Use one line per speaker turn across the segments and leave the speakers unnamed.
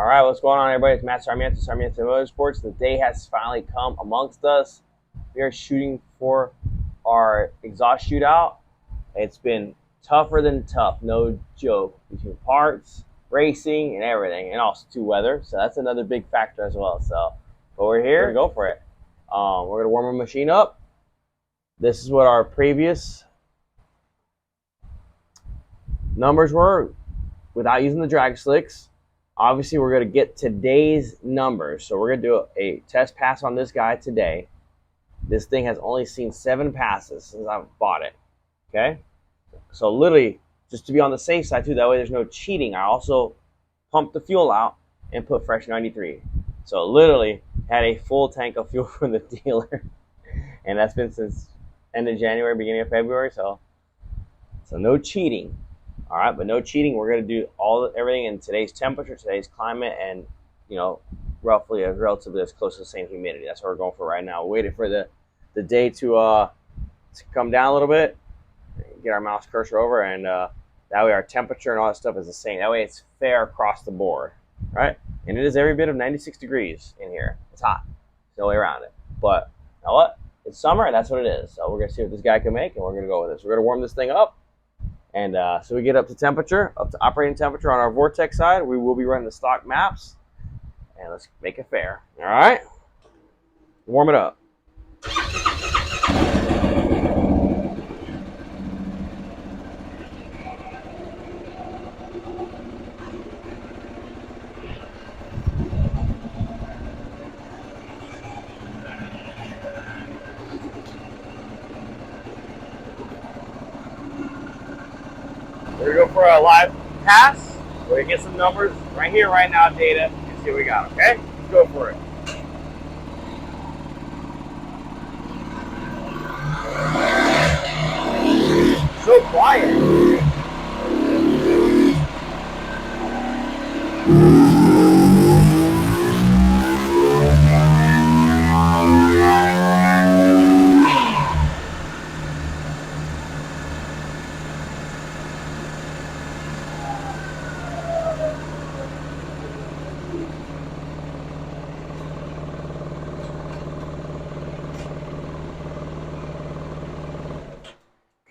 All right, what's going on, everybody? It's Matt Sarmiento Motorsports. The day has finally come amongst us. We are shooting for our exhaust shootout. It's been tougher than tough, no joke, between parts, racing, and everything, and also to weather. So that's another big factor as well. But we're here to go for it. We're gonna warm our machine up. This is what our previous numbers were without using the drag slicks. Obviously, we're going to get today's numbers. So we're going to do a test pass on this guy today. This thing has only seen 7 passes since I've bought it. Okay? So literally, just to be on the safe side too, that way there's no cheating, I also pumped the fuel out and put fresh 93. So literally had a full tank of fuel from the dealer. And that's been since end of January, beginning of February. So no cheating. All right, but no cheating. We're going to do everything in today's temperature, today's climate, and roughly relatively as close to the same humidity. That's what we're going for right now. We're waiting for the day to come down a little bit, get our mouse cursor over, and that way our temperature and all that stuff is the same. That way it's fair across the board, right? And it is every bit of 96 degrees in here. It's hot. There's no way around it. But you know what? It's summer, and that's what it is. So we're going to see what this guy can make, and we're going to go with this. We're going to warm this thing up. And so we get up to temperature, up to operating temperature on our Vortex side. We will be running the stock maps. And let's make it fair. All right? Warm it up. We're going to go for a live pass. We're going to get some numbers right here, right now, data, and see what we got, okay? Let's go for it. So quiet.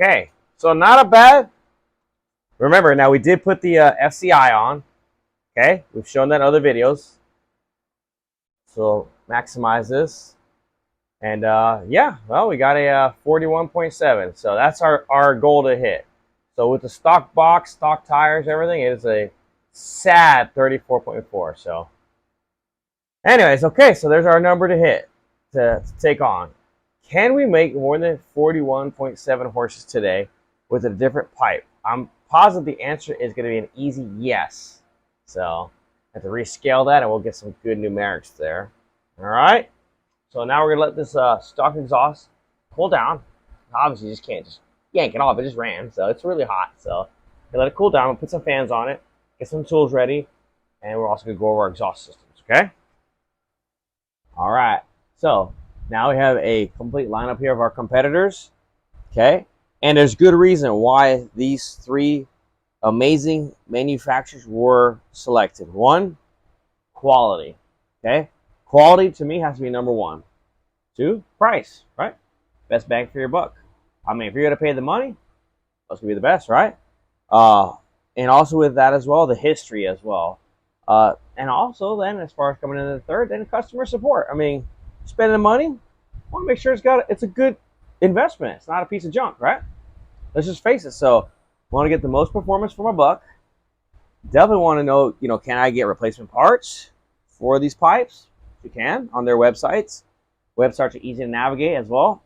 Okay, so not a bad. Remember, now we did put the FCI on. Okay, we've shown that in other videos. So maximize this. And yeah, well, we got a 41.7. So that's our goal to hit. So with the stock box, stock tires, everything, it is a sad 34.4. So anyways, okay, so there's our number to hit, to take on. Can we make more than 41.7 horses today with a different pipe? I'm positive the answer is going to be an easy yes. So I have to rescale that, and we'll get some good numerics there. All right. So now we're going to let this stock exhaust cool down. Obviously, you just can't just yank it off. It just ran, so it's really hot. So let it cool down. We'll put some fans on it, get some tools ready, and we're also going to go over our exhaust systems, okay? All right. So now we have a complete lineup here of our competitors, okay? And there's good reason why these 3 amazing manufacturers were selected. 1, quality, okay? Quality to me has to be number 1. 2, price, right? Best bang for your buck. I mean, if you're going to pay the money, that's going to be the best, right? And also with that as well, the history as well. And also then, as far as coming in the third, then customer support. I mean, spending money, I want to make sure it's a good investment. It's not a piece of junk, right? Let's just face it. So, I want to get the most performance for my buck. Definitely want to know, can I get replacement parts for these pipes? You can on their websites. Websites are easy to navigate as well.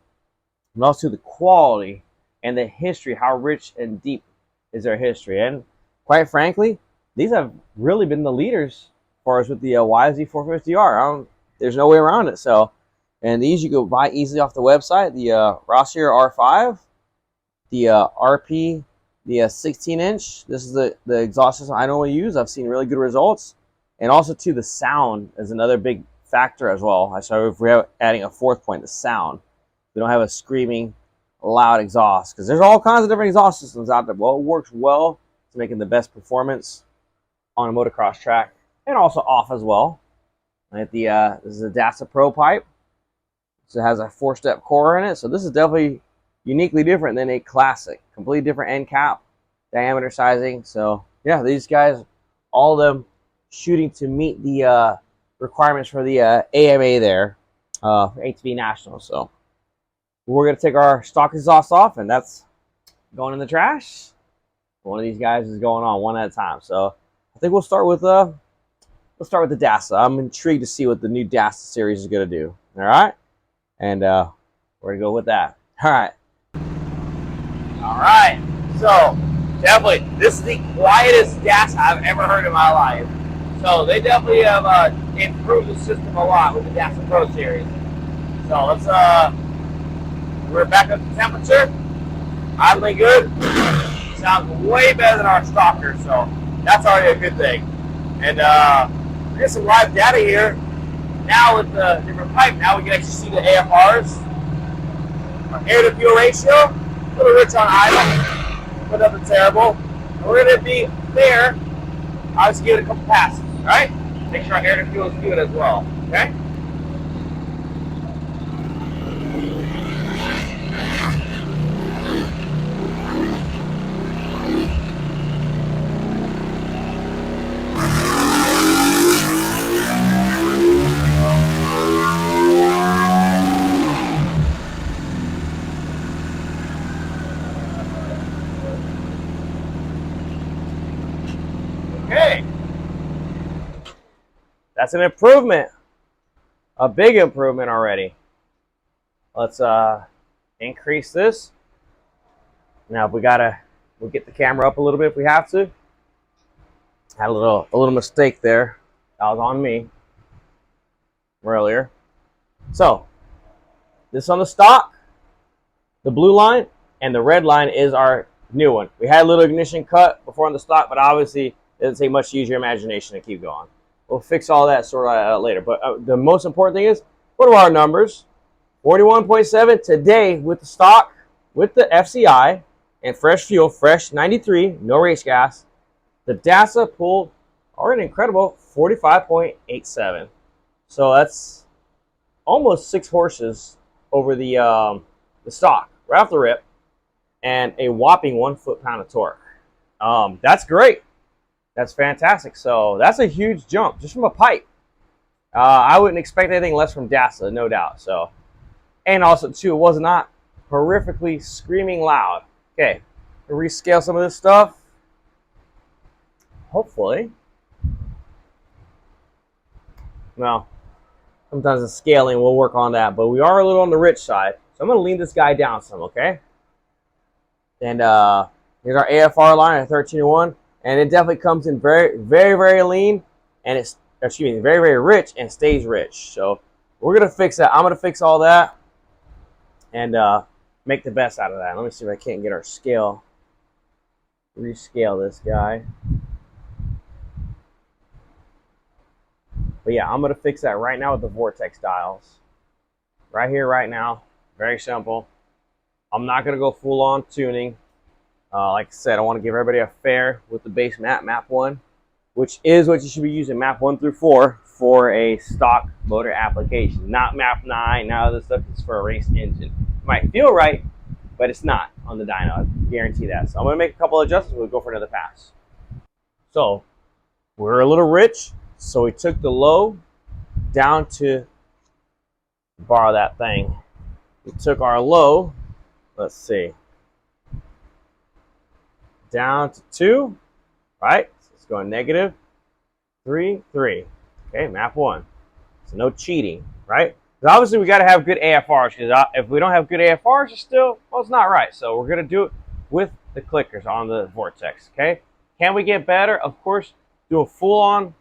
And also the quality and the history. How rich and deep is their history? And quite frankly, these have really been the leaders as far as with the YZ450R. There's no way around it. So, and these you can buy easily off the website. The Rossier R5, the RP, the 16-inch. This is the exhaust system I normally use. I've seen really good results. And also, too, the sound is another big factor as well. So if we're adding a 4th point, the sound. We don't have a screaming, loud exhaust. Because there's all kinds of different exhaust systems out there. Well, it works well to making the best performance on a motocross track and also off as well. Like this is a Dasa Pro pipe. So it has a 4-step core in it. So this is definitely uniquely different than a classic. Completely different end cap, diameter sizing. So yeah, these guys, all of them shooting to meet the requirements for the AMA there for ATV Nationals. So we're going to take our stock exhaust off, and that's going in the trash. One of these guys is going on one at a time. So I think we'll start with the Dasa. I'm intrigued to see what the new Dasa series is going to do. All right, and we're going to go with that. All right. All right. So definitely, this is the quietest Dasa I've ever heard in my life. So they definitely have improved the system a lot with the Dasa Pro series. So let's we're back up to temperature. Idling good. Sounds way better than our stalker, so that's already a good thing. And we get some live data here. Now with the different pipe, now we can actually see the AFRs. Our air to fuel ratio, a little rich on idle, but nothing terrible. And we're going to be there. I'll just give it a couple passes, all right? Make sure our air to fuel is good as well, okay? Okay. That's an improvement. A big improvement already. Let's increase this. Now we'll get the camera up a little bit if we have to. Had a little mistake there. That was on me earlier. So this on the stock, the blue line, and the red line is our new one. We had a little ignition cut before on the stock, but obviously it doesn't take much to use your imagination to keep going. We'll fix all that sort of later. But the most important thing is, what are our numbers? 41.7 today with the stock, with the FCI, and fresh fuel, fresh 93, no race gas. The Dasa pulled an incredible 45.87. So that's almost 6 horses over the stock, right off the rip, and a whopping 1 foot-pound of torque. That's great. That's fantastic. So that's a huge jump just from a pipe. I wouldn't expect anything less from Dasa, no doubt. So, and also too, it was not horrifically screaming loud. Okay, we'll rescale some of this stuff. Hopefully. Well, sometimes the scaling will work on that, but we are a little on the rich side. So I'm going to lean this guy down some, okay? And here's our AFR line at 13:1. And it definitely comes in very, very, very lean, and it's, very, very rich and stays rich. So we're going to fix that. I'm going to fix all that and make the best out of that. Let me see if I can't get our scale. Rescale this guy. But yeah, I'm going to fix that right now with the Vortex dials. Right here, right now. Very simple. I'm not going to go full on tuning. Like I said, I want to give everybody a fair with the base map 1, which is what you should be using, map 1 through 4, for a stock motor application. Not map 9, now this stuff is for a race engine. It might feel right, but it's not on the dyno, I guarantee that. So I'm going to make a couple of adjustments, we'll go for another pass. So, we're a little rich, so we took the low down to, borrow that thing, we took our low, let's see, down to 2, right? So it's going negative 3, 3. Okay, map 1. So no cheating, right? Because obviously we got to have good AFRs. Because if we don't have good AFRs, it's still, well, it's not right. So we're gonna do it with the clickers on the Vortex. Okay? Can we get better? Of course. Do a full-on,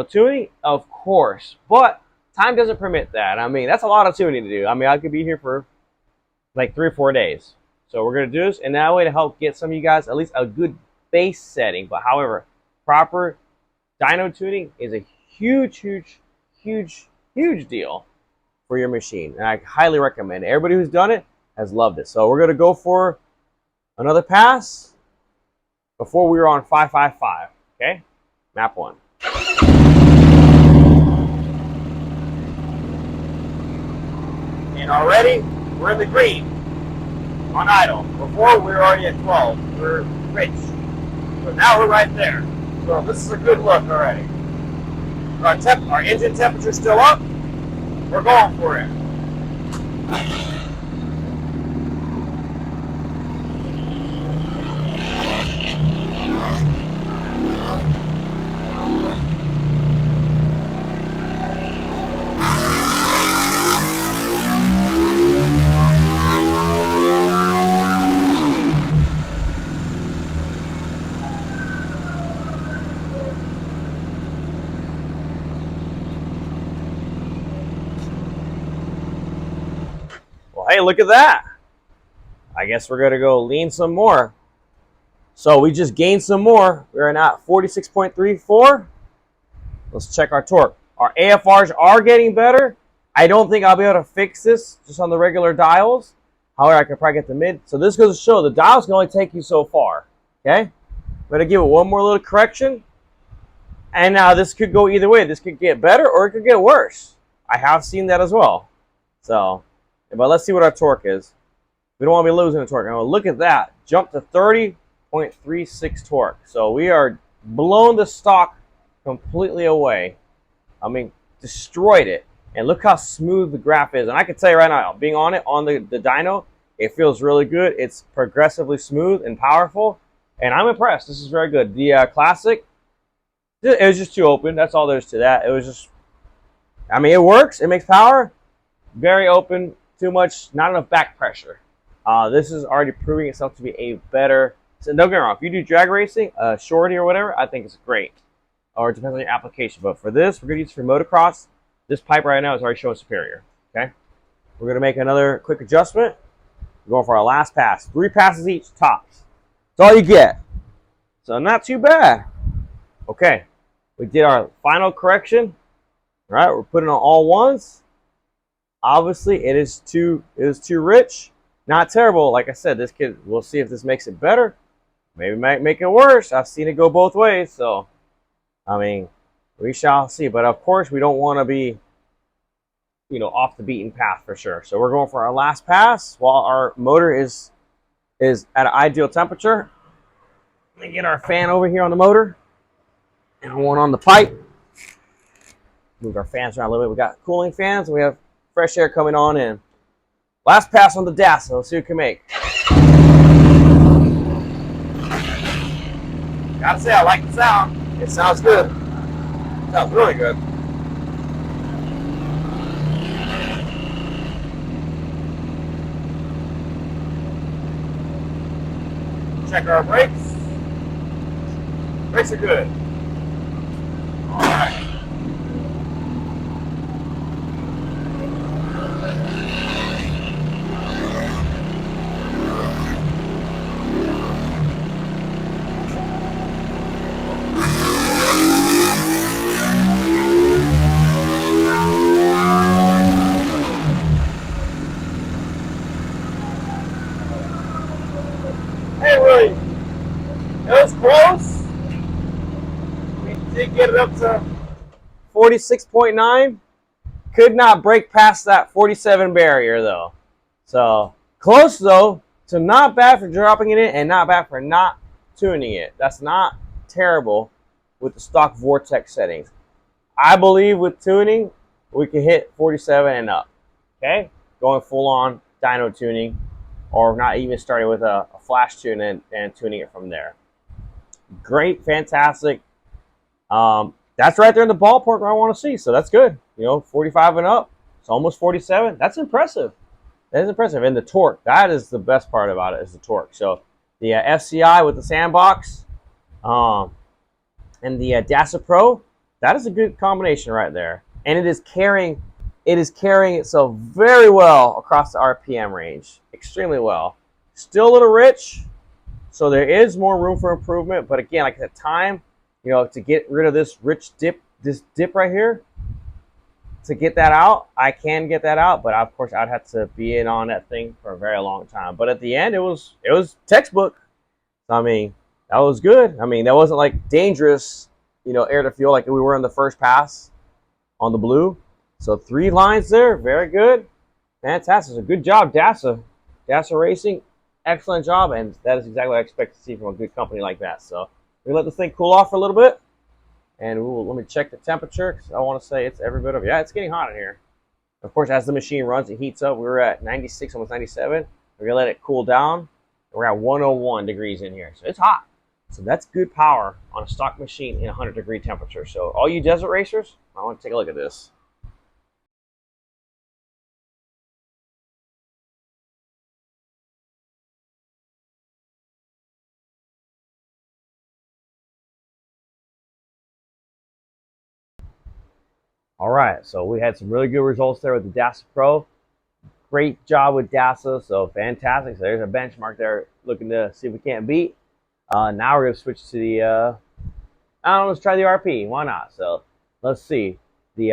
tuning, of course. But time doesn't permit that. I mean, that's a lot of tuning to do. I mean, I could be here for like 3 or 4 days. So we're going to do this, and that way to help get some of you guys at least a good base setting. But however, proper dyno tuning is a huge, huge, huge, huge deal for your machine. And I highly recommend it. Everybody who's done it has loved it. So we're going to go for another pass before we were on 555. Okay? Map 1. And already, we're in the green on idle. Before, we were already at 12. We're rich. But now we're right there. So this is a good look already. Our engine temperature still up. We're going for it. Well, hey, look at that. I guess we're going to go lean some more. So we just gained some more. We're at 46.34. Let's check our torque. Our AFRs are getting better. I don't think I'll be able to fix this just on the regular dials. However, I could probably get the mid. So this goes to show the dials can only take you so far. Okay? I'm going to give it one more little correction. And now this could go either way. This could get better or it could get worse. I have seen that as well. So, but let's see what our torque is. We don't want to be losing the torque. Now look at that. Jump to 30.36 torque. So we are blown the stock completely away. I mean, destroyed it. And look how smooth the graph is. And I can tell you right now, being on it, on the dyno, it feels really good. It's progressively smooth and powerful. And I'm impressed. This is very good. The Classic, it was just too open. That's all there is to that. It was just, I mean, it works. It makes power. Very open. Too much, not enough back pressure. This is already proving itself to be a better, so don't get me wrong, if you do drag racing, shorty or whatever, I think it's great. Or it depends on your application. But for this, we're going to use it for motocross. This pipe right now is already showing superior. Okay? We're going to make another quick adjustment. We're going for our last pass. 3 passes each, tops. That's all you get. So not too bad. Okay. We did our final correction. All right, we're putting on all ones. Obviously, it is too rich. Not terrible. Like I said, this kid, we'll see if this makes it better. Maybe it might make it worse. I've seen it go both ways. So, I mean, we shall see. But, of course, we don't want to be, you know, off the beaten path for sure. So, we're going for our last pass while our motor is at an ideal temperature. Let me get our fan over here on the motor. And one on the pipe. Move our fans around a little bit. We got cooling fans. And we have fresh air coming on in. Last pass on the Dasa. Let's see what it can make. Gotta say, I like the sound. It sounds good. It sounds really good. Check our brakes. Brakes are good. All right. Hey, Willie, it was close. We did get it up to 46.9. Could not break past that 47 barrier, though. So, close, though, to not bad for dropping it in and not bad for not tuning it. That's not terrible with the stock Vortex settings. I believe with tuning, we can hit 47 and up. Okay? Going full-on dyno tuning. Or not even starting with a flash tune and tuning it from there. Great, fantastic. That's right there in the ballpark where I want to see. So that's good. You know, 45 and up. It's almost 47. That's impressive. That is impressive. And the torque. That is the best part about it is the torque. So the FCI with the sandbox and the Dasa Pro, that is a good combination right there. And it is carrying itself very well across the RPM range. Extremely well. Still a little rich, so there is more room for improvement. But again, like at the time, you know, to get rid of this rich dip, this dip right here, to get that out, I can get that out. But of course, I'd have to be in on that thing for a very long time. But at the end, it was textbook. I mean, that was good. I mean, that wasn't like dangerous, you know, air to fuel like we were in the first pass on the blue. So 3 lines there, very good. Fantastic. So good job, Dasa. Dasa Racing, excellent job, and that is exactly what I expect to see from a good company like that. So we let this thing cool off for a little bit, and let me check the temperature because I want to say it's every bit of, yeah, it's getting hot in here. Of course, as the machine runs, it heats up. We were at 96, almost 97. We're gonna let it cool down. We're at 101 degrees in here, so it's hot. So that's good power on a stock machine in 100-degree temperature. So all you desert racers, I want to take a look at this. All right, so we had some really good results there with the Dasa Pro. Great job with Dasa, so fantastic. So there's a benchmark there looking to see if we can't beat. Now we're going to switch to the, I don't know, let's try the RP. Why not? So let's see. The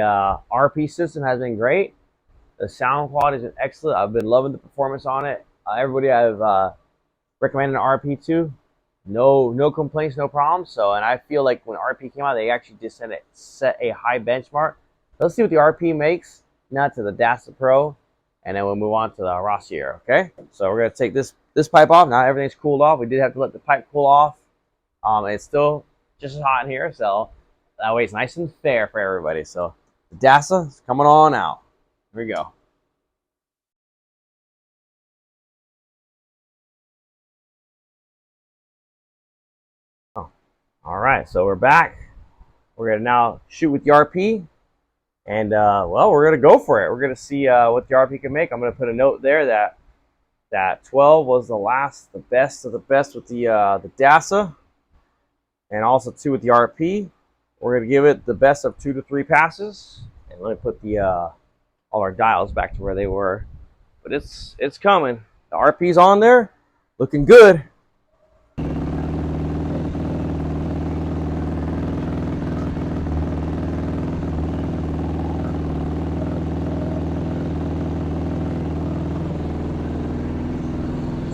RP system has been great. The sound quality has been excellent. I've been loving the performance on it. Everybody I've recommended an RP to, no complaints, no problems. So, and I feel like when RP came out, they actually just set a high benchmark. Let's see what the RP makes. Now to the Dasa Pro, and then we'll move on to the Rossier. Okay, so we're gonna take this pipe off. Now everything's cooled off. We did have to let the pipe cool off. It's still just as hot in here, so that way it's nice and fair for everybody. So the Dasa is coming on out. Here we go. Oh, all right, so we're back. We're gonna now shoot with the RP. And, well, we're going to go for it. We're going to see what the RP can make. I'm going to put a note there that 12 was the best of the best with the Dasa. And also 2 with the RP. We're going to give it the best of 2 to 3 passes. And let me put the all our dials back to where they were. But it's coming. The RP's on there. Looking good.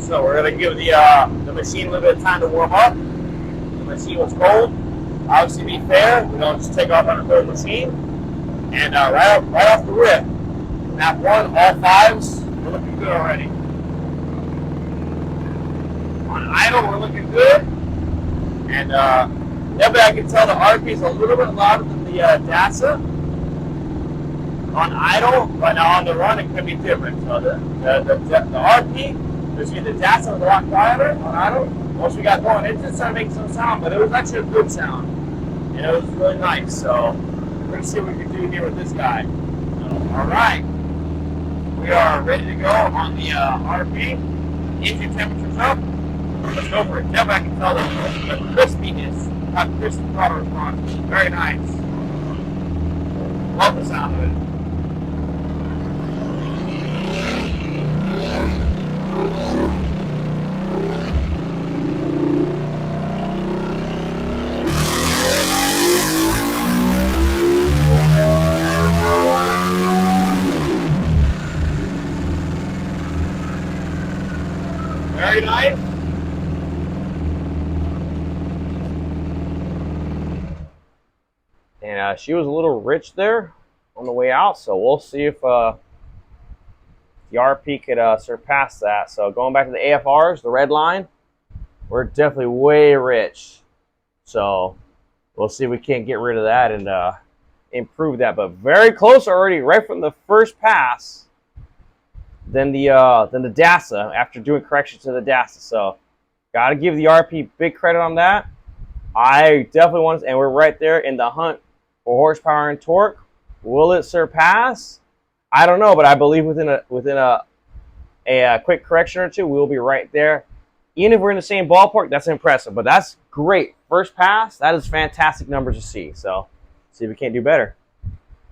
So we're gonna give the machine a little bit of time to warm up. The machine was cold. Obviously, be fair, we don't just take off on a cold machine. And right off the rip, that one, all 5s, we're looking good already. On idle, we're looking good. And definitely, I can tell the RP is a little bit louder than the Dasa on idle, but now on the run, it could be different. So the RP. The Dasa was a lot quieter on idle. Once we got going, it just started making some sound, but it was actually a good sound. And it was really nice. So we're going to see what we can do here with this guy. So, all right. We are ready to go on the RP. Engine temperature's up. Let's go for it. Definitely I can tell the crispiness. How crisp the throttle response. Very nice. Love the sound of it. Very nice. And she was a little rich there on the way out, so we'll see if the RP could surpass that. So going back to the AFRs, the red line, we're definitely way rich. So we'll see if we can't get rid of that and improve that. But very close already, right from the first pass. Than the Dasa after doing corrections to the Dasa. So got to give the RP big credit on that. I definitely want to, and we're right there in the hunt for horsepower and torque. Will it surpass? I don't know, but I believe within a quick correction or two, we'll be right there. Even if we're in the same ballpark, that's impressive. But that's great. First pass, that is fantastic numbers to see. So see if we can't do better.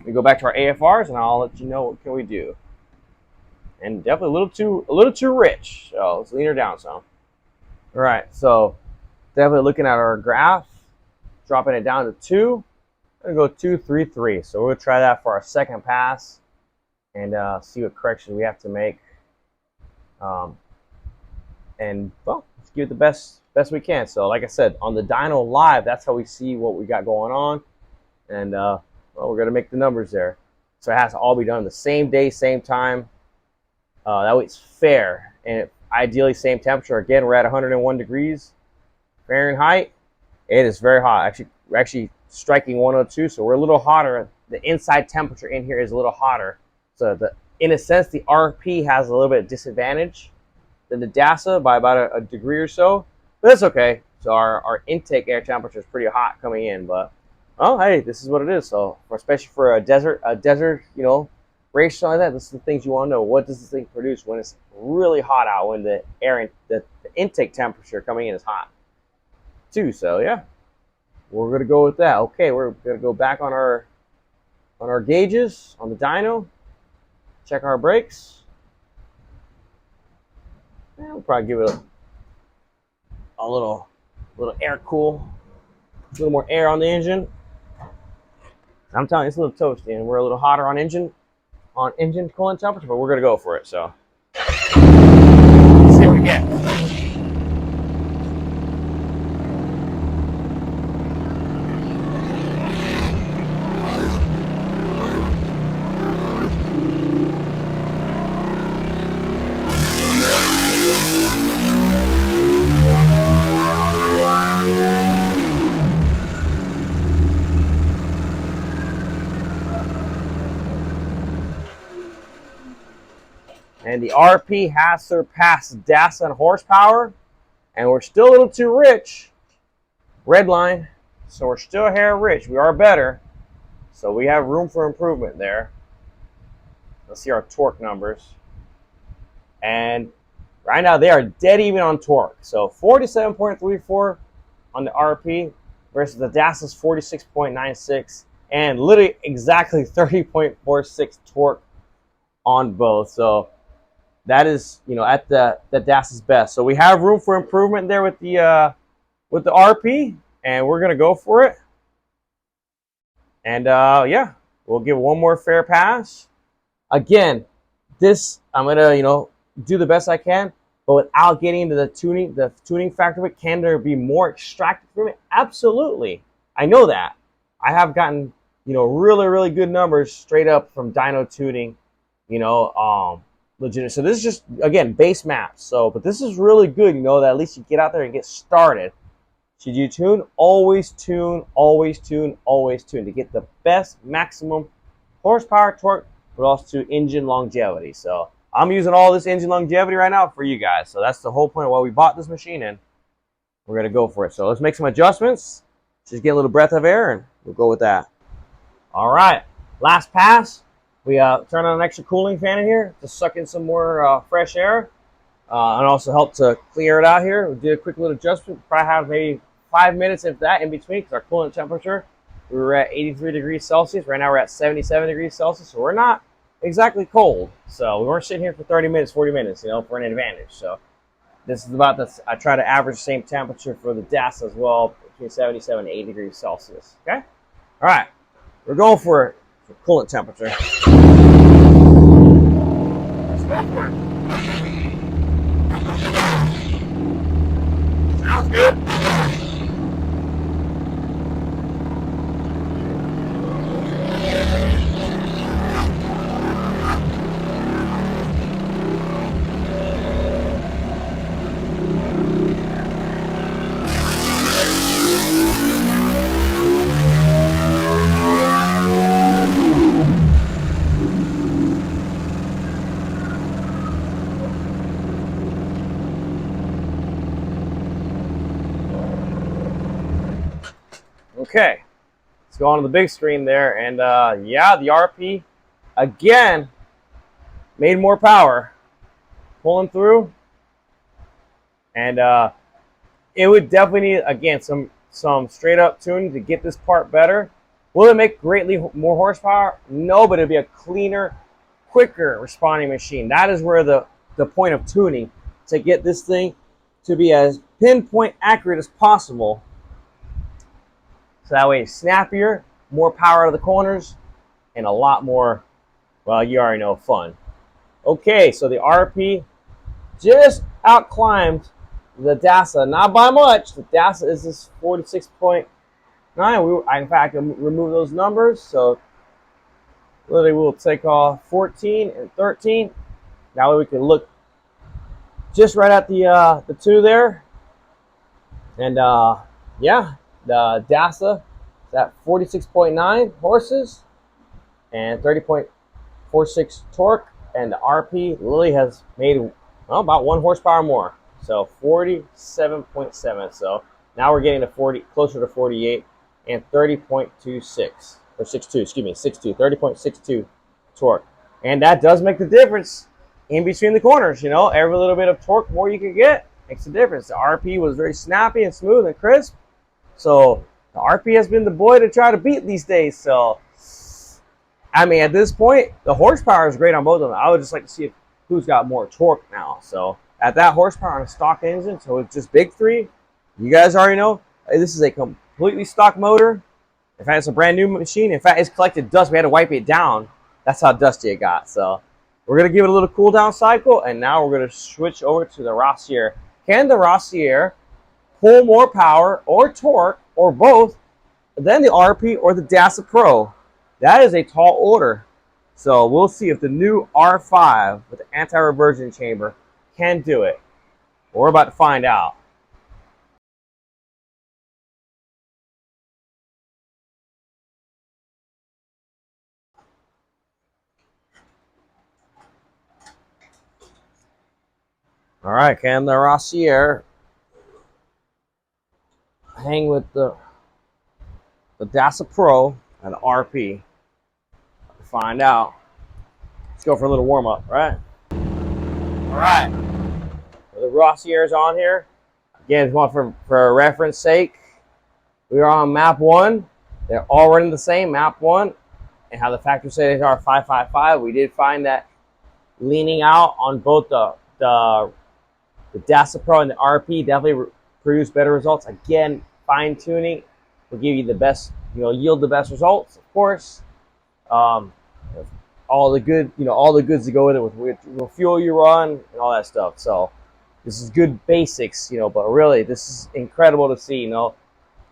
We go back to our AFRs, and I'll let you know what can we do. And definitely a little too rich. So let's lean her down some. All right, so definitely looking at our graph, dropping it down to 2. I'm gonna go 2, 3, 3. So we'll try that for our second pass and see what corrections we have to make. And well, let's give it the best we can. So like I said, on the dyno live, that's how we see what we got going on. And well, we're gonna make the numbers there. So it has to all be done the same day, same time. That way it's fair. And ideally same temperature. Again, we're at 101 degrees Fahrenheit. It is very hot. Actually, we're actually striking 102, so we're a little hotter. The inside temperature in here is a little hotter. So in a sense, the RP has a little bit of disadvantage than the Dasa by about a degree or so. But that's okay. So our intake air temperature is pretty hot coming in, but oh hey, this is what it is. So especially for a desert, race like that, this is the things you want to know. What does this thing produce when it's really hot out? When the the intake temperature coming in is hot too. So yeah, we're gonna go with that. Okay, we're gonna go back on our gauges on the dyno. Check our brakes. And we'll probably give it a little air cool, a little more air on the engine. I'm telling you, it's a little toasty, and we're a little hotter on engine coolant temperature, but we're gonna go for it. So let's see what we get. And the RP has surpassed Dasa in horsepower, and we're still a little too rich. Red line, so we're still hair rich. We are better, so we have room for improvement there. Let's see our torque numbers. And right now they are dead even on torque. So 47.34 on the RP versus the Dasa's 46.96, and literally exactly 30.46 torque on both. So that is, at the Dasa's best. So we have room for improvement there with the RP, and we're gonna go for it. And yeah, we'll give one more fair pass. Again, this I'm gonna do the best I can, but without getting into the tuning factor of it. Can there be more extracted from it? Absolutely, I know that. I have gotten really good numbers straight up from dyno tuning. Legit. So this is just, again, base maps. So, but this is really good, that at least you get out there and get started. Should you tune? Always tune, always tune, always tune to get the best maximum horsepower, torque, but also engine longevity. So I'm using all this engine longevity right now for you guys. So that's the whole point of why we bought this machine, and we're gonna go for it. So let's make some adjustments. Just get a little breath of air, and we'll go with that. All right, last pass. We turn on an extra cooling fan in here to suck in some more fresh air, and also help to clear it out here. We did a quick little adjustment. Probably have maybe 5 minutes, if that, in between, because our coolant temperature, we were at 83 degrees Celsius. Right now we're at 77 degrees Celsius, so we're not exactly cold. So we weren't sitting here for 30 minutes, 40 minutes, for an advantage. So this is about this. I try to average the same temperature for the Dasa as well, between 77 and 80 degrees Celsius. Okay? All right, we're going for coolant temperature. Sounds good. Okay, let's go on to the big screen there, and yeah, the RP again made more power, pulling through, and it would definitely need, again, some straight up tuning to get this part better. Will it make greatly more horsepower? No, but it'll be a cleaner, quicker responding machine. That is where the point of tuning, to get this thing to be as pinpoint accurate as possible. So that way it's snappier, more power out of the corners, and a lot more, well, you already know, fun. Okay, so the RP just outclimbed the Dasa, not by much. The Dasa is this 46.9. I, in fact, remove those numbers. So literally we'll take off 14 and 13. That way we can look just right at the two there. And yeah, the Dasa is at 46.9 horses and 30.46 torque. And the RP Lily has made, well, about 1 horsepower more. So 47.7. So now we're getting to 40, closer to 48, and 30.26 or 62. Excuse me, 62, 30.62 torque. And that does make the difference in between the corners. You know, every little bit of torque more you can get makes a difference. The RP was very snappy and smooth and crisp. So the RP has been the boy to try to beat these days. So I mean, at this point, the horsepower is great on both of them. I would just like to see who's got more torque now. So at that horsepower on a stock engine, so it's just big three, you guys already know, this is a completely stock motor. In fact, it's a brand new machine. In fact, it's collected dust. We had to wipe it down. That's how dusty it got. So we're going to give it a little cool down cycle, and now we're going to switch over to the Rossier. Can the Rossier pull more power or torque or both than the RP or the Dasa Pro? That is a tall order. So we'll see if the new R5 with the anti-reversion chamber can do it. We're about to find out. All right, can the Rossier hang with the Dasa Pro and the RP? Find out. Let's go for a little warm up, right? All right. The Rossier's on here. Again, for reference sake, we are on map 1. They're all running the same map 1, and how the factory settings are 555. We did find that leaning out on both the Dasa Pro and the RP definitely produce better results. Again, fine tuning will give you the best, yield the best results, of course. All the good, all the goods that go with it, with fuel you run and all that stuff. So this is good basics, but really this is incredible to see,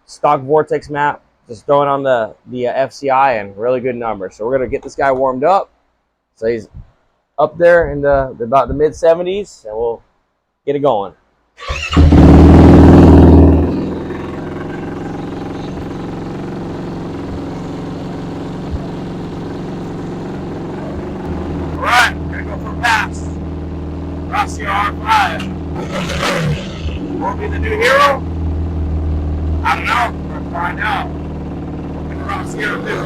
stock vortex map, just throwing on the FCI and really good numbers. So we're gonna get this guy warmed up. So he's up there in about the mid 70s, and we'll get it going. Rossier R5. Won't be the new hero? I don't know. We'll find out. What can Rossier do?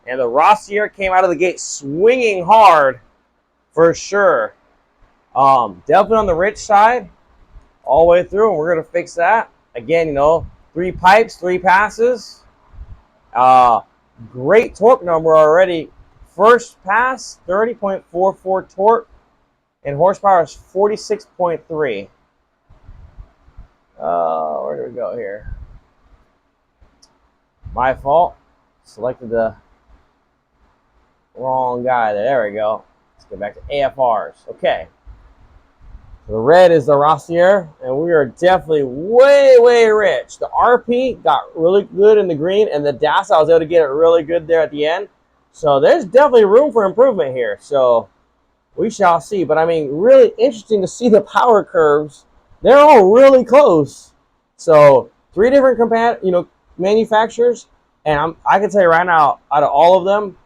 And the Rossier came out of the gate swinging hard, for sure. Definitely on the rich side, all the way through, and we're gonna fix that. Again, 3 pipes, 3 passes. Great torque number already. First pass, 30.44 torque, and horsepower is 46.3. Where do we go here? My fault. Selected the wrong guy there. There we go. Let's get back to AFRs. Okay. The red is the Rossier, and we are definitely way, way rich. The RP got really good in the green, and the Dasa, I was able to get it really good there at the end. So there's definitely room for improvement here. So we shall see. But I mean, really interesting to see the power curves. They're all really close. So 3 different manufacturers, and I can tell you right now, out of all of them,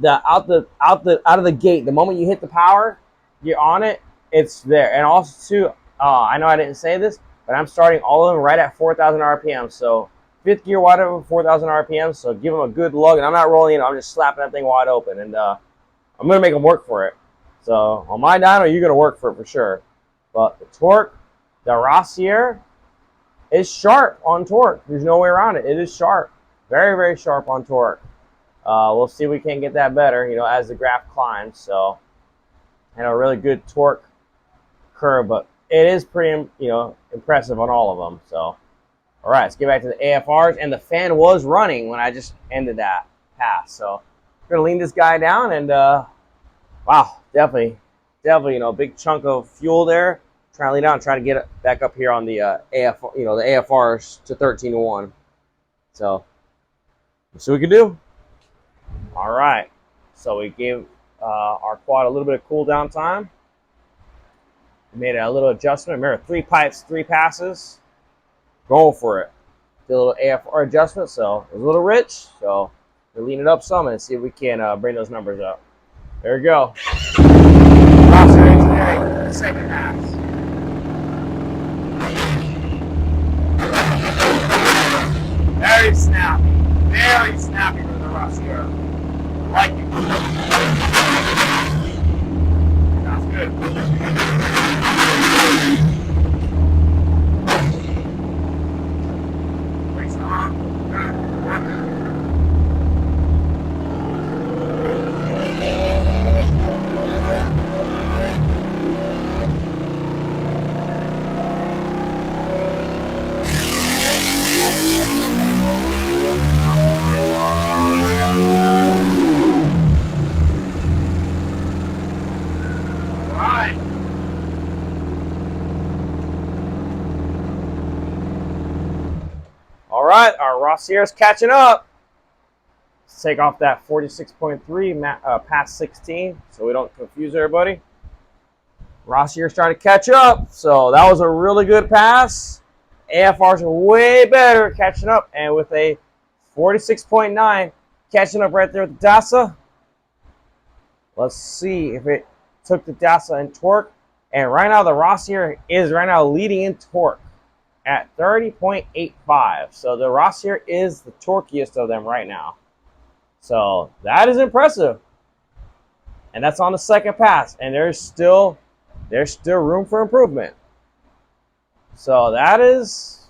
out of the gate, the moment you hit the power, you're on it. It's there. And also, too, I know I didn't say this, but I'm starting all of them right at 4,000 RPM. So 5th gear wide open, 4,000 RPM. So give them a good lug. And I'm not rolling, I'm just slapping that thing wide open. And I'm going to make them work for it. So on my dyno, you're going to work for it for sure. But the torque, the Rossier is sharp on torque. There's no way around it. It is sharp. Very, very sharp on torque. We'll see if we can get that better, as the graph climbs. So, and a really good torque curve, but it is pretty, impressive on all of them. So, all right, let's get back to the AFRs. And the fan was running when I just ended that pass. So, we're gonna lean this guy down, and wow, definitely, big chunk of fuel there. Trying to lean down, trying to get it back up here on the AF, the AFRs to 13-1. So, let's see what we can do. All right, so we gave our quad a little bit of cool down time. We made a little adjustment. Remember, 3 pipes, 3 passes. Going for it. Did a little AFR adjustment, so it was a little rich. So we'll lean it up some and see if we can bring those numbers up. There we go. Rossier engineering, second pass. Very snappy for the Rossier. I like it. Sounds good. Brakes on. All right, our Rossier's catching up. Let's take off that 46.3 past 16 so we don't confuse everybody. Rossier's trying to catch up, so that was a really good pass. AFR's are way better catching up, and with a 46.9 catching up right there with the Dasa. Let's see if it took the Dasa in torque. And right now the Rossier is right now leading in torque at 30.85. So the Rossier is the torquiest of them right now. So that is impressive. And that's on the second pass. And there's still room for improvement. So that is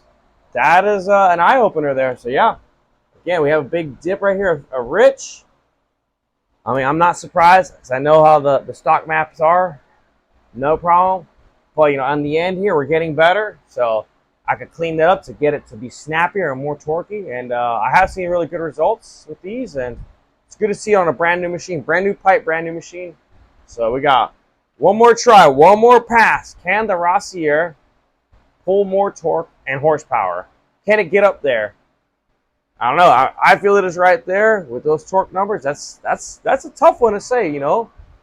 an eye-opener there. So yeah, again, we have a big dip right here of rich. I mean, I'm not surprised because I know how the stock maps are. No problem. But, on the end here, we're getting better. So I could clean that up to get it to be snappier and more torquey. And I have seen really good results with these. And it's good to see on a brand new machine. Brand new pipe, brand new machine. So we got one more try, one more pass. Can the Rossier pull more torque and horsepower? Can it get up there? I don't know. I feel it is right there with those torque numbers. That's a tough one to say,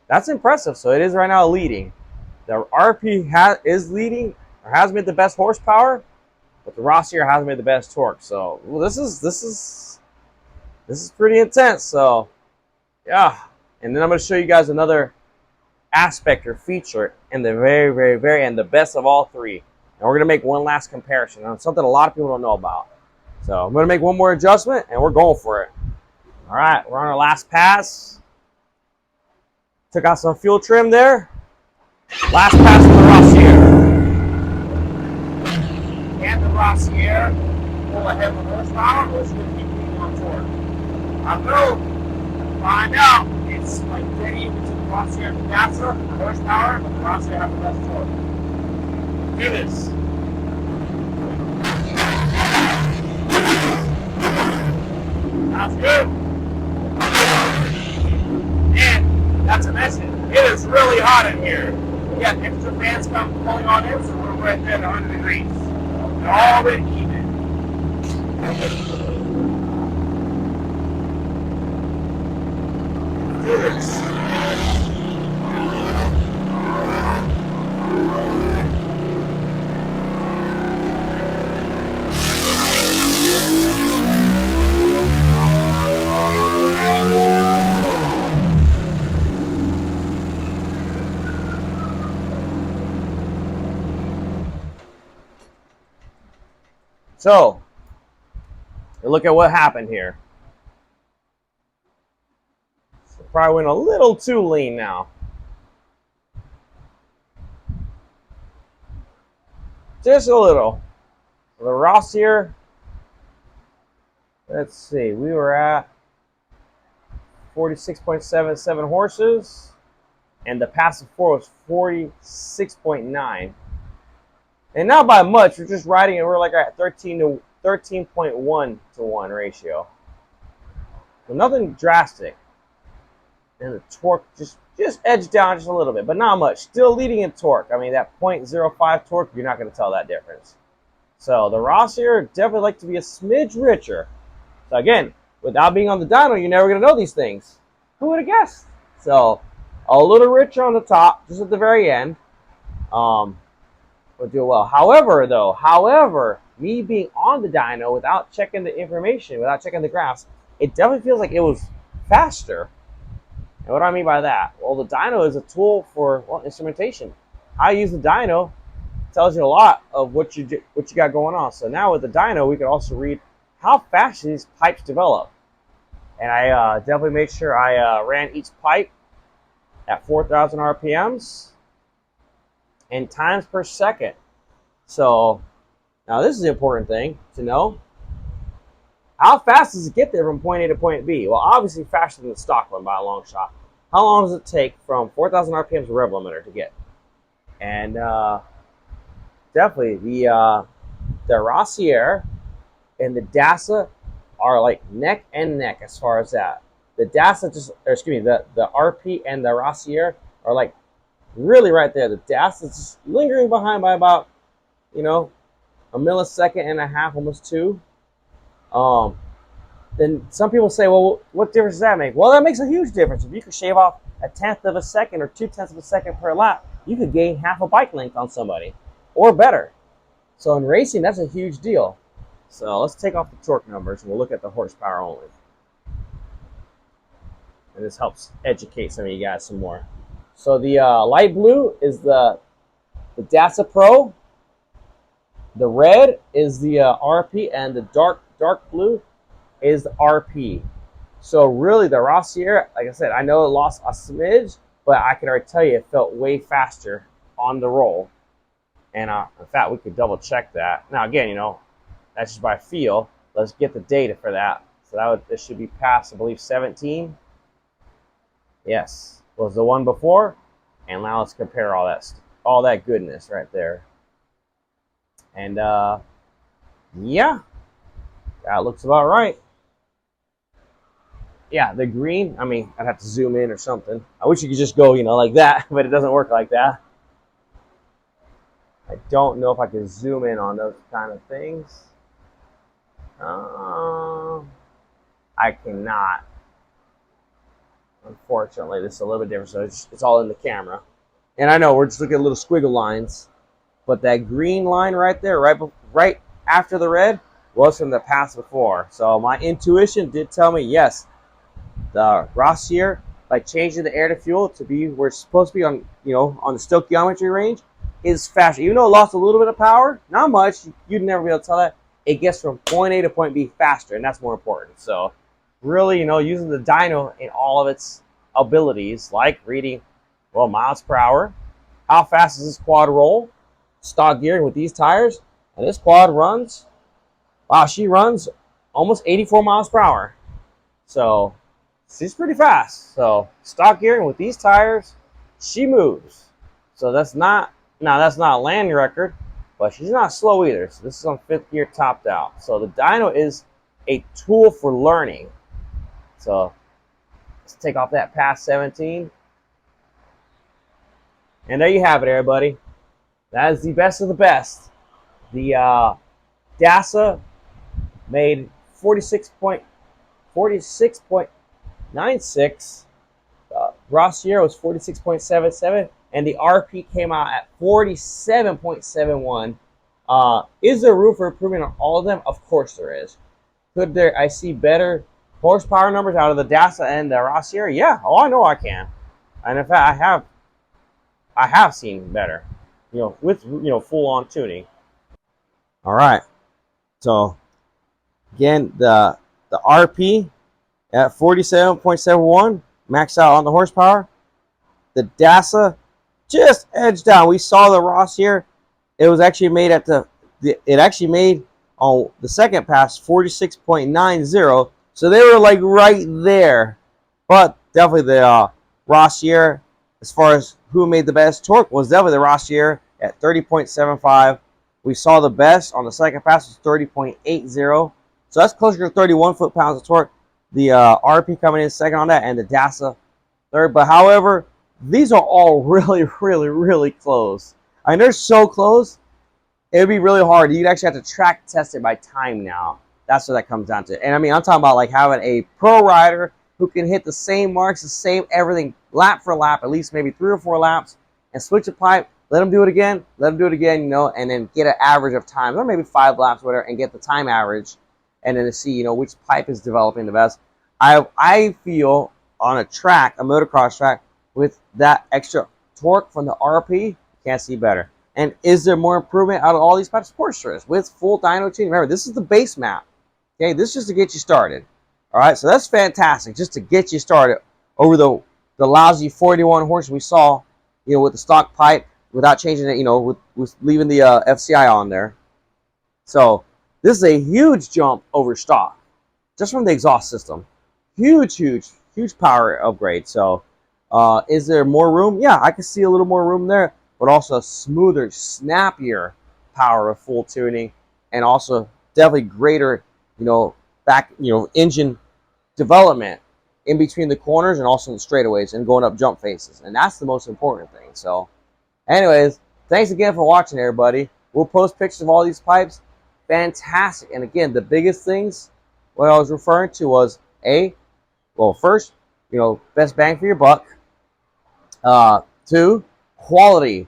That's impressive. So it is right now leading. The RP is leading, or has made the best horsepower, but the Rossier has made the best torque. So this is pretty intense. So yeah. And then I'm going to show you guys another aspect or feature in the very, very, very end, the best of all three. And we're going to make one last comparison on something a lot of people don't know about. So I'm going to make one more adjustment, and we're going for it. All right, we're on our last pass. Took out some fuel trim there. Last pass for the Rossier. Can the Rossier pull ahead with horsepower, or is it going to keep moving on torque? I will find out. It's like dead even between the Rossier and the Dasa horsepower, but the Rossier has the best torque. Do this. That's good. And that's a message. It is really hot in here. We got extra fans pulling on in, so we're right there at 100 degrees. They're already even. Do this. So, look at what happened here. So probably went a little too lean now. Just a little. The Rossier, let's see, we were at 46.77 horses, and the passive 4 was 46.9. And not by much. We're just riding, and we're like at 13.1 to 1 ratio. So nothing drastic. And the torque just edged down just a little bit, but not much. Still leading in torque. I mean, that 0.05 torque, you're not going to tell that difference. So the Rossier definitely like to be a smidge richer. So again, without being on the dyno, you're never going to know these things. Who would have guessed? So a little richer on the top, just at the very end. Will do well. However, me being on the dyno without checking the information, without checking the graphs, it definitely feels like it was faster. And what do I mean by that? Well, the dyno is a tool for instrumentation. How you use the dyno tells you a lot of what you got going on. So now with the dyno, we can also read how fast these pipes develop. And I definitely made sure I ran each pipe at 4,000 RPMs and times per second. So now this is the important thing to know. How fast does it get there from point A to point B? Well, obviously faster than the stock one by a long shot. How long does it take from 4,000 RPMs rev limiter to get? And definitely the Rossier and the Dasa are like neck and neck as far as that. The Dasa the RP and the Rossier are like really right there. The Dasa is just lingering behind by about, a millisecond and a half, almost 2. Then some people say, well, what difference does that make? Well, that makes a huge difference. If you could shave off 1/10 of a second or 2/10 of a second per lap, you could gain half a bike length on somebody, or better. So in racing, that's a huge deal. So let's take off the torque numbers and we'll look at the horsepower only. And this helps educate some of you guys some more. So the light blue is the Dasa Pro. The red is the RP, and the dark blue is the RP. So really the Rossier, like I said, I know it lost a smidge, but I can already tell you it felt way faster on the roll. And in fact, we could double check that. Now again, that's just by feel. Let's get the data for that. So this should be past, I believe, 17. Yes, was the one before. And now let's compare all that goodness right there. And yeah, that looks about right. Yeah, the green, I mean, I'd have to zoom in or something. I wish you could just go, like that, but it doesn't work like that. I don't know if I can zoom in on those kind of things. I cannot. Unfortunately, this is a little bit different, so it's all in the camera. And I know we're just looking at little squiggle lines, but that green line right there, right after the red, was from the pass before. So my intuition did tell me, yes, the Rossier, by changing the air to fuel to be where it's supposed to be on, on the stoichiometry range, is faster. Even though it lost a little bit of power, not much, you'd never be able to tell that. It gets from point A to point B faster, and that's more important. So really, using the dyno in all of its abilities, like reading, miles per hour, how fast does this quad roll, stock gearing with these tires, and this quad runs, she runs almost 84 miles per hour. So she's pretty fast. So stock gearing with these tires, she moves. So that's not a land record, but she's not slow either. So this is on 5th gear topped out. So the dyno is a tool for learning. So let's take off that past 17. And there you have it, everybody. That is the best of the best. The Dasa made 46.96. Rossier was 46.77, and the RP came out at 47.71. Is there room for improvement on all of them? Of course there is. Could there? I see better horsepower numbers out of the Dasa and the Rossier. Yeah. Oh, I know I can. And in fact, I have seen better. With full on tuning. All right. So again, the RP at 47.71, maxed out on the horsepower. The Dasa just edged down. We saw the Rossier. It was actually made at it actually made on the second pass 46.90. So they were like right there. But definitely the Rossier, as far as who made the best torque, was definitely the Rossier at 30.75. We saw the best on the second pass was 30.80. So that's closer to 31 foot-pounds of torque. The RP coming in second on that, and the Dasa third. But however, these are all really, really, really close. I mean, they're so close, it would be really hard. You'd actually have to track test it by time now. That's what that comes down to. And I mean, I'm talking about like having a pro rider who can hit the same marks, the same everything, lap for lap, at least maybe 3 or 4 laps, and switch a pipe, let them do it again, you know, and then get an average of times, or maybe 5 laps, whatever, and get the time average, and then to see, you know, which pipe is developing the best. I feel on a track, a motocross track, with that extra torque from the RP, you can't see better. And is there more improvement out of all these pipes? Of course there is. With full dyno tuning. Remember, this is the base map. Okay, this is just to get you started. All right, so that's fantastic, just to get you started over the lousy 41 horse we saw, you know, with the stock pipe without changing it, you know, with leaving the FCI on there. So this is a huge jump over stock, just from the exhaust system. Huge, huge, huge power upgrade. So is there more room? Yeah, I can see a little more room there, but also a smoother, snappier power of full tuning, and also definitely greater, you know, engine development in between the corners and also in the straightaways and going up jump faces. And that's the most important thing. So anyways, thanks again for watching, everybody. We'll post pictures of all these pipes. Fantastic. And again, the biggest things, what I was referring to was well, first, you know, best bang for your buck. 2, quality.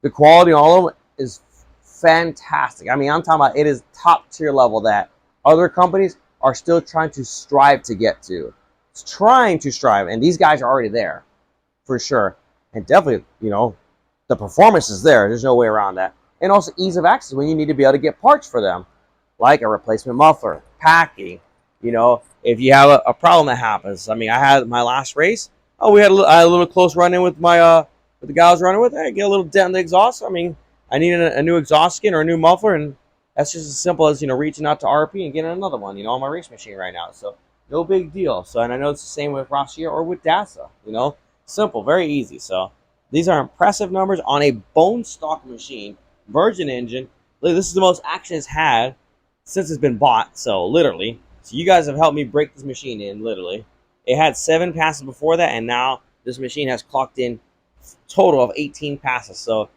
The quality on all of them is fantastic. I mean, I'm talking about it is top tier level that other companies are still trying to strive to get to. It's trying to strive, and these guys are already there for sure. And definitely, you know, the performance is there. There's no way around that. And also ease of access when you need to be able to get parts for them, like a replacement muffler, packing. You know, if you have a problem that happens. I mean, I had my last race. Oh, I had a little close run-in with my with the guy I was running with. I get a little dent in the exhaust. I mean, I needed a new exhaust skin or a new muffler, and that's just as simple as, you know, reaching out to RP and getting another one, you know, on my race machine right now. So no big deal. So, and I know it's the same with Rossier or with Dasa, you know, simple, very easy. So these are impressive numbers on a bone stock machine, virgin engine. Look, this is the most action it's had since it's been bought. So literally, so you guys have helped me break this machine in, literally. It had 7 passes before that, and now this machine has clocked in total of 18 passes. So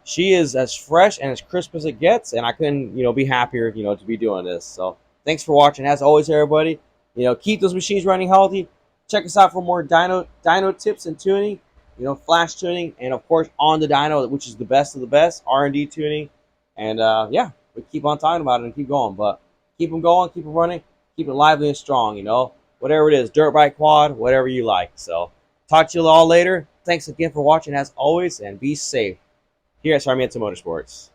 she is as fresh and as crisp as it gets, and I couldn't, you know, be happier, you know, to be doing this. So thanks for watching. As always, everybody, you know, keep those machines running healthy. Check us out for more dyno tips and tuning, you know, flash tuning, and of course on the dyno, which is the best of the best, R&D tuning. And yeah, we keep on talking about it and keep going, but keep them going, keep them running, keep it lively and strong, you know, whatever it is, dirt bike, quad, whatever you like. So talk to you all later. Thanks again for watching, as always, and be safe here at Sarmiento Motorsports.